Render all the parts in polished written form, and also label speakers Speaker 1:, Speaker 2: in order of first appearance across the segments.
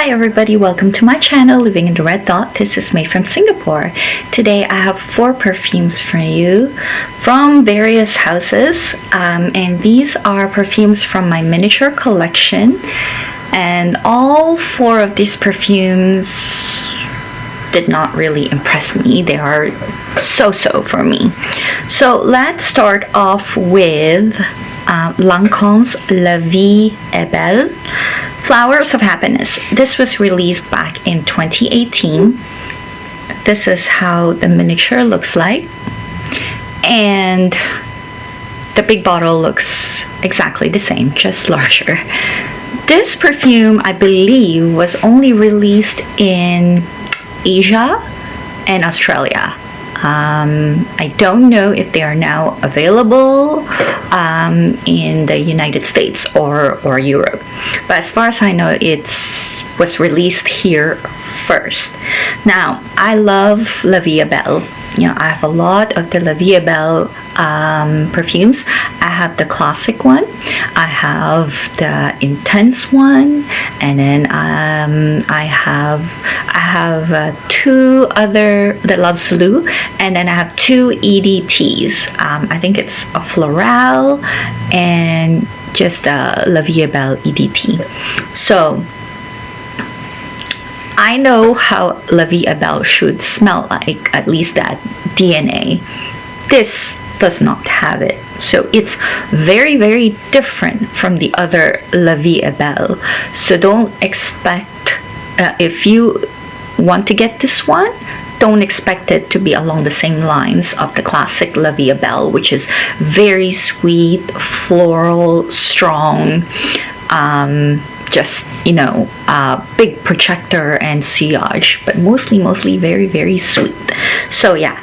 Speaker 1: Hi everybody, welcome to my channel, Living in the Red Dot. This is May from Singapore. Today I have 4 perfumes for you from various houses, and these are perfumes from my miniature collection, and all 4 of these perfumes did not really impress me. They are so-so for me. So let's start off with Lancome's LVEB Flowers of Happiness. This was released back in 2018. This is how the miniature looks like, and the big bottle looks exactly the same, just larger. This perfume, I believe, was only released in Asia and Australia. I don't know if they are now available in the United States or Europe, but as far as I know, it was released here first. Now, I love LVEB. You know, I have a lot of the LVEB perfumes. I have the classic one, I have the intense one, and then I have 2 other, the Love Salute, and then I have 2 EDTs. I think it's a floral and just a LVEB EDT. So I know how LVEB should smell like, at least that DNA. This does not have it. So it's very, very different from the other LVEB. So don't expect, if you want to get this one, don't expect it to be along the same lines of the classic LVEB, which is very sweet, floral, strong, just, you know, big projector and sillage, but mostly very, very sweet. So yeah,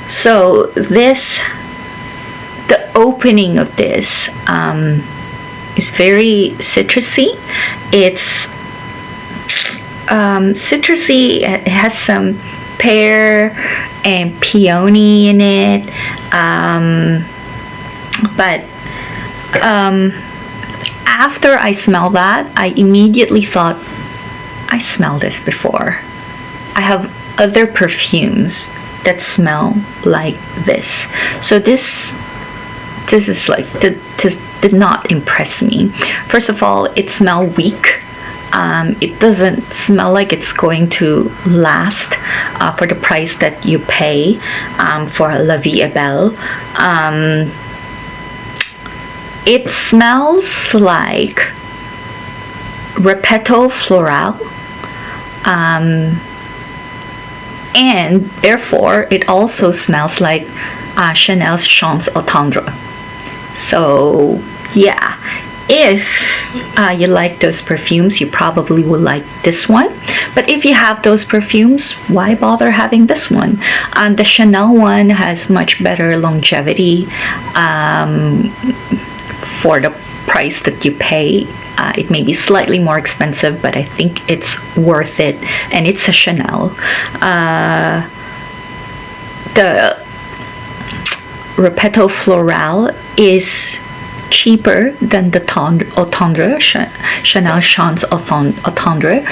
Speaker 1: so this, the opening of this is very citrusy. It's citrusy. It has some pear and peony in it, but after I smell that, I immediately thought, I smelled this before. I have other perfumes that smell like this. So this is like, this did not impress me. First of all, it smelled weak. It doesn't smell like it's going to last for the price that you pay for LVEB. It smells like Repetto Floral, and therefore it also smells like Chanel's Chance au Tendre. So yeah, if you like those perfumes, you probably will like this one. But if you have those perfumes, why bother having this one? The Chanel one has much better longevity for the price that you pay. It may be slightly more expensive, but I think it's worth it, and it's a Chanel. The Repetto Floral is cheaper than the Au Tendre, Chanel Chance au Tendre,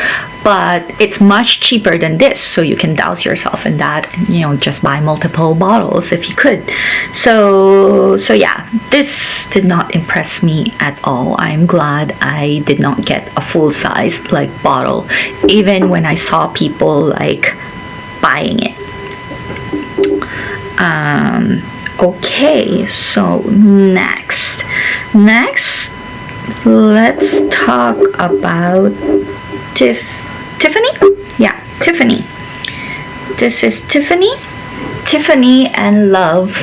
Speaker 1: but it's much cheaper than this, so you can douse yourself in that, and, you know, just buy multiple bottles if you could. So yeah, this did not impress me at all. I'm glad I did not get a full-size like bottle, even when I saw people like buying it. Okay, so next, let's talk about Tiffany. Yeah, Tiffany. This is Tiffany and Love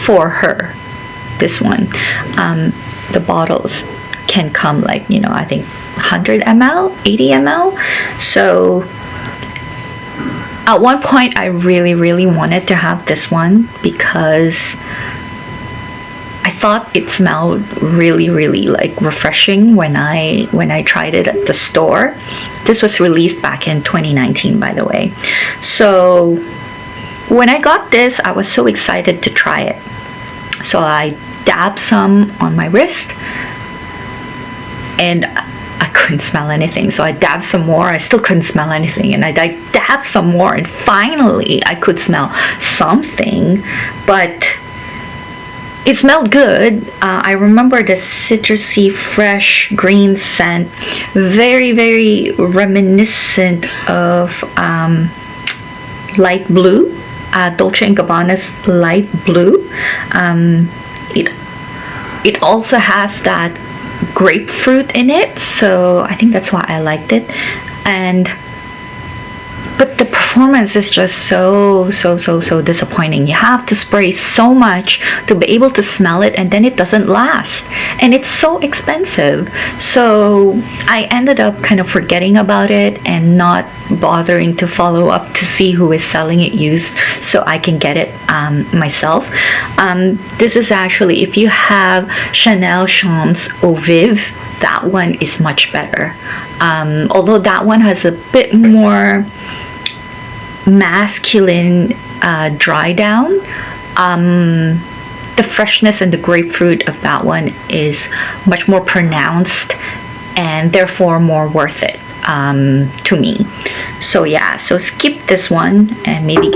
Speaker 1: for Her. This one, the bottles can come like, you know, I think 100 ml, 80 ml. So at one point, I really wanted to have this one because I thought it smelled really like refreshing when I tried it at the store. This was released back in 2019, by the way. So when I got this, I was so excited to try it. So I dabbed some on my wrist, and I couldn't smell anything. So I dabbed some more, I still couldn't smell anything, and I dabbed some more, and finally I could smell something, but it smelled good. I remember the citrusy, fresh green scent, very, very reminiscent of light blue, Dolce & Gabbana's light blue. It also has that grapefruit in it, so I think that's why I liked it. But the performance is just so disappointing. You have to spray so much to be able to smell it, and then it doesn't last, and it's so expensive. So I ended up kind of forgetting about it and not bothering to follow up to see who is selling it used so I can get it myself. This is actually, if you have Chanel Chance Eau Vive, that one is much better. Although that one has a bit more masculine dry down, the freshness and the grapefruit of that one is much more pronounced, and therefore more worth it to me. So yeah, so skip this one and maybe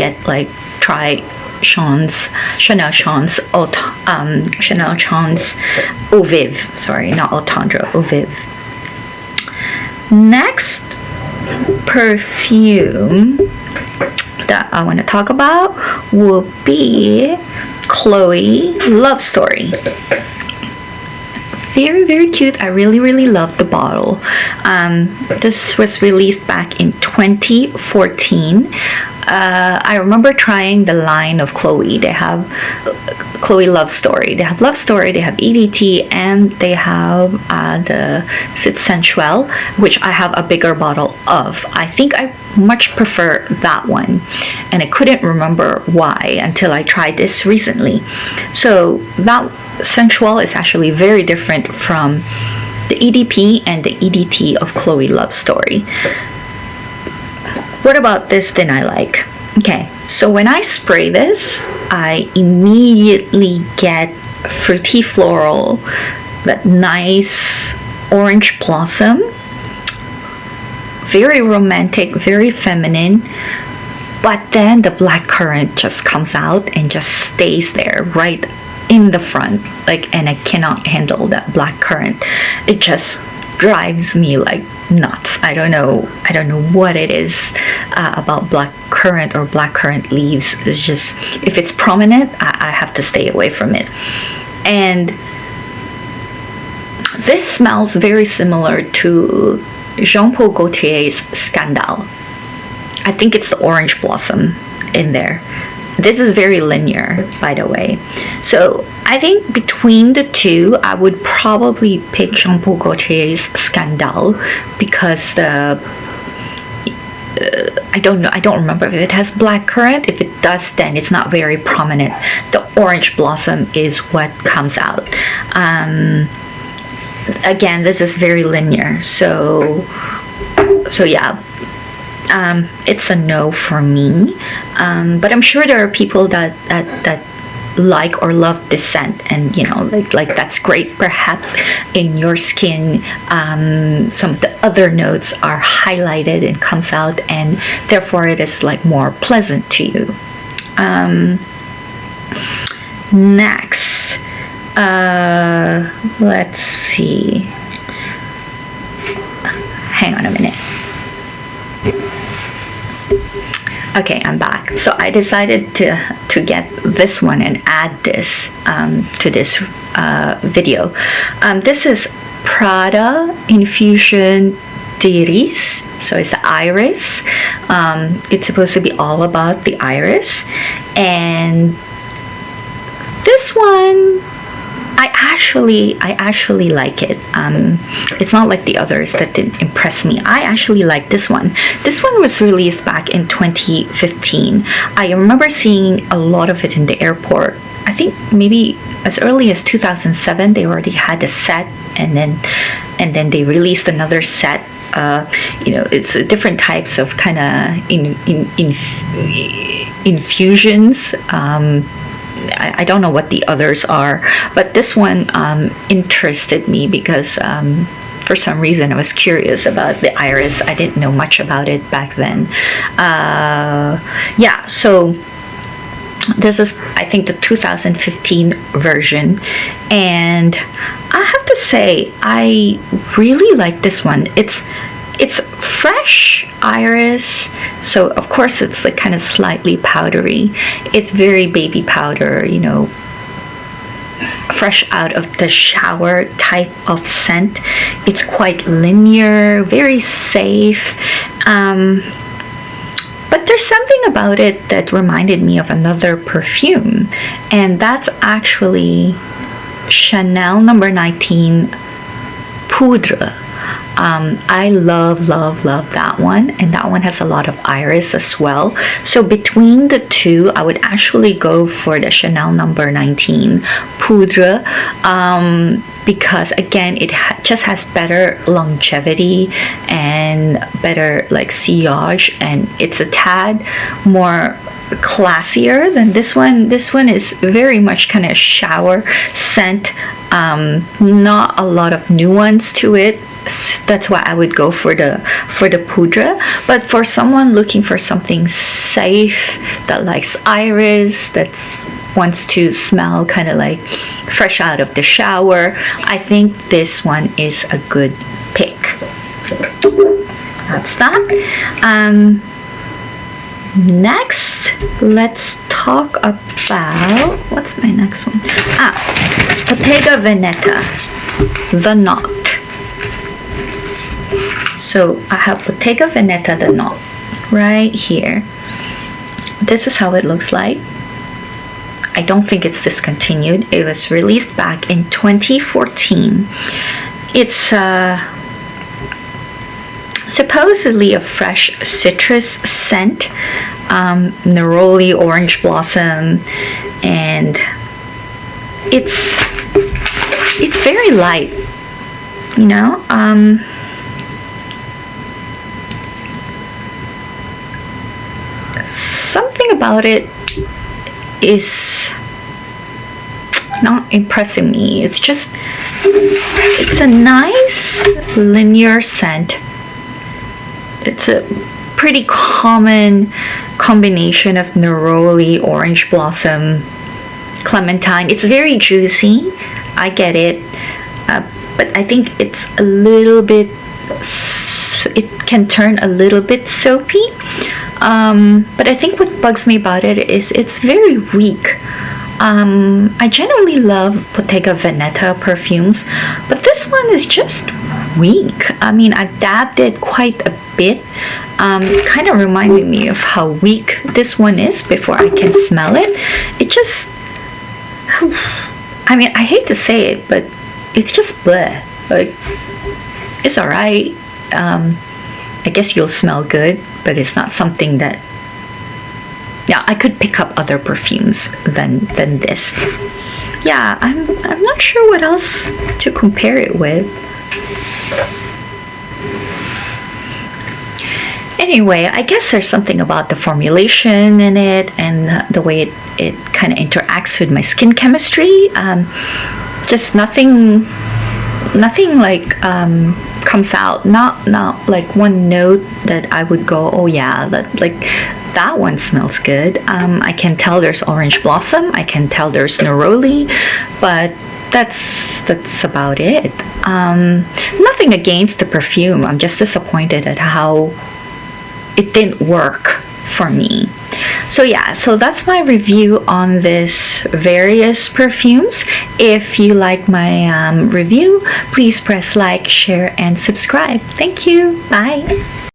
Speaker 1: try Chanel Chance Eau Vive, sorry, not Eau Tendre, Eau Vive. Next perfume that I want to talk about will be Chloe Love Story. Very, very cute. I really love the bottle. This was released back in 2014. I remember trying the line of Chloe. They have Chloe Love Story. They have Love Story, they have EDT, and they have the Sit Sensuelle, which I have a bigger bottle of. I think I much prefer that one, and I couldn't remember why until I tried this recently. So that Sensuelle is actually very different from the EDP and the EDT of Chloe Love Story. What about this didn't I like? Okay, so when I spray this, I immediately get fruity floral, that nice orange blossom, very romantic, very feminine, but then the black currant just comes out and just stays there right in the front, and I cannot handle that black currant. It just drives me like nuts. I don't know what it is about black currant or black currant leaves. It's just, if it's prominent, I have to stay away from it. And this smells very similar to Jean Paul Gaultier's Scandale. I think it's the orange blossom in there. This is very linear, by the way. So I think between the two, I would probably pick Jean Paul Gaultier's Scandale, because I don't know, I don't remember if it has black currant. If it does, then it's not very prominent. The orange blossom is what comes out. Again, this is very linear. So yeah. It's a no for me, but I'm sure there are people that like or love this scent, and like that's great. Perhaps in your skin some of the other notes are highlighted and comes out, and therefore it is more pleasant to you. Next, let's see, hang on a minute. Okay, I'm back. So I decided to get this one and add this to this video. This is Prada Infusion d'Iris. So it's the iris. It's supposed to be all about the iris. And this one, I actually like it. It's not like the others that didn't impress me. I actually like this one. This one was released back in 2015. I remember seeing a lot of it in the airport. I think maybe as early as 2007 they already had a set, and then they released another set. It's different types of kind of infusions. I don't know what the others are, but this one interested me because for some reason I was curious about the iris. I didn't know much about it back then. Yeah, so this is, I think, the 2015 version, and I have to say I really like this one. It's fresh iris, so of course it's like kind of slightly powdery. It's very baby powder, you know, fresh out of the shower type of scent. It's quite linear, very safe, but there's something about it that reminded me of another perfume, and that's actually Chanel number 19 Poudre. I love that one, and that one has a lot of iris as well. So between the two, I would actually go for the Chanel number 19 Poudre, because again, it just has better longevity and better like sillage, and it's a tad more classier than this one. This one is very much kind of shower scent, not a lot of nuance to it. That's why I would go for the Poudre. But for someone looking for something safe, that likes iris, that wants to smell kind of like fresh out of the shower, I think this one is a good pick. That's that. Next, let's talk about, what's my next one? Bottega Veneta, the knot. So I have Bottega Veneta, the knot, right here. This is how it looks like. I don't think it's discontinued. It was released back in 2014. It's supposedly a fresh citrus scent, neroli, orange blossom, and it's very light, you know. Something about it is not impressing me. It's a nice linear scent. It's a pretty common combination of neroli, orange blossom, clementine. It's very juicy, I get it, but I think it's a little bit, it can turn a little bit soapy. But I think what bugs me about it is it's very weak. I generally love Bottega Veneta perfumes, but this one is just weak. I mean, I've dabbed it quite a bit. Kind of reminded me of how weak this one is before I can smell it. It just, I mean, I hate to say it, but it's just bleh. Like, it's alright. I guess you'll smell good, but it's not something that, yeah, I could pick up other perfumes than this. Yeah, I'm not sure what else to compare it with. Anyway, I guess there's something about the formulation in it and the way it kind of interacts with my skin chemistry. Just nothing like comes out, not like one note that I would go, oh yeah, that one smells good. I can tell there's orange blossom, I can tell there's neroli, but that's about it. Nothing against the perfume, I'm just disappointed at how it didn't work for me. So yeah, so that's my review on this various perfumes. If you like my review, please press like, share, and subscribe. Thank you. Bye.